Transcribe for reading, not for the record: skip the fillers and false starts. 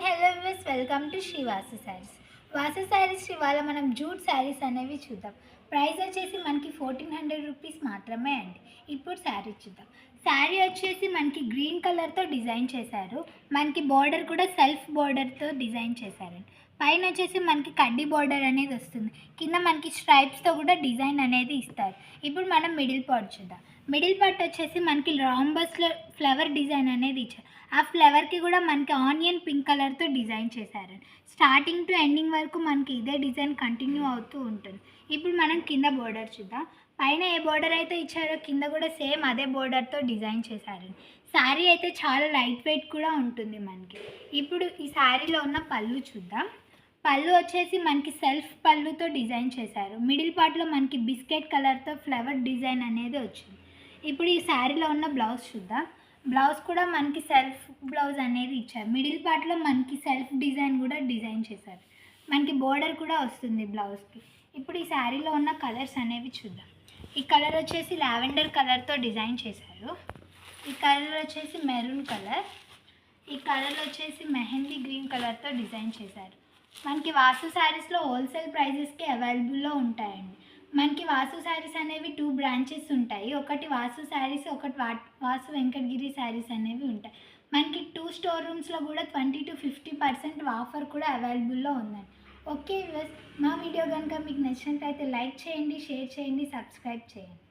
And hello viewers, welcome to Shri Vasu sarees. Vasu sarees ఇవాళ మనం jute saris అనేవి చూద్దాం. ప్రైస్ వచ్చేసి మనకి 1400 రూపీస్ మాత్రమే అండి. ఇప్పుడు శారీ చూద్దాం. శారీ వచ్చేసి మనకి గ్రీన్ కలర్తో డిజైన్ చేశారు. మనకి బార్డర్ కూడా సెల్ఫ్ బార్డర్తో డిజైన్ చేశారండి. పైన వచ్చేసి మనకి కడ్డీ బార్డర్ అనేది వస్తుంది. కింద మనకి స్ట్రైప్స్తో కూడా డిజైన్ అనేది ఇస్తారు. ఇప్పుడు మనం మిడిల్ పార్ట్ చూద్దాం. మిడిల్ పార్ట్ వచ్చేసి మనకి రాంబస్లో ఫ్లవర్ డిజైన్ అనేది ఇచ్చారు. ఆ ఫ్లవర్కి కూడా మనకి ఆనియన్ పింక్ కలర్తో డిజైన్ చేశారండి. స్టార్టింగ్ టు ఎండింగ్ వరకు మనకి ఇదే డిజైన్ కంటిన్యూ అవుతూ ఉంటుంది. ఇప్పుడు మనం కింద బోర్డర్ చూద్దాం. పైన ఏ బోర్డర్ అయితే ఇచ్చారో కింద కూడా సేమ్ అదే బోర్డర్తో డిజైన్ చేశారండి. శారీ అయితే చాలా లైట్ వెయిట్ కూడా ఉంటుంది మనకి. ఇప్పుడు ఈ శారీలో ఉన్న పళ్ళు చూద్దాం. పళ్ళు వచ్చేసి మనకి సెల్ఫ్ పళ్ళుతో డిజైన్ చేశారు. మిడిల్ పార్ట్లో మనకి బిస్కెట్ కలర్తో ఫ్లవర్ డిజైన్ అనేది వచ్చింది. ఇప్పుడు ఈ శారీలో ఉన్న బ్లౌజ్ చూద్దాం. బ్లౌజ్ కూడా మనకి సెల్ఫ్ బ్లౌజ్ అనేది ఇచ్చారు. మిడిల్ పార్ట్లో మనకి సెల్ఫ్ డిజైన్ కూడా డిజైన్ చేశారు. మనకి బోర్డర్ కూడా వస్తుంది బ్లౌజ్కి. ఇప్పుడు ఈ శారీలో ఉన్న కలర్స్ అనేవి చూద్దాం. ఈ కలర్ వచ్చేసి లావెండర్ కలర్తో డిజైన్ చేశారు. ఈ కలర్ వచ్చేసి మెరూన్ కలర్. ఈ కలర్ వచ్చేసి మెహందీ గ్రీన్ కలర్తో డిజైన్ చేశారు. మనకి వాసు శారీస్లో హోల్సేల్ ప్రైజెస్కి అవైలబుల్లో ఉంటాయండి. మనకి వాసు శారీస్ అనేవి 2 బ్రాంచెస్ ఉంటాయి. ఒకటి వాసు శారీస్, ఒకటి వాసు వెంకటగిరి శారీస్ అనేవి ఉంటాయి. మనకి 2 స్టోర్ రూమ్స్లో కూడా 20 to 50% ఆఫర్ కూడా అవైలబుల్లో ఉందండి. ఓకే వ్యూవర్స్, మా వీడియో కనుక మీకు నచ్చినట్లయితే లైక్ చేయండి, షేర్ చేయండి, సబ్స్క్రైబ్ చేయండి.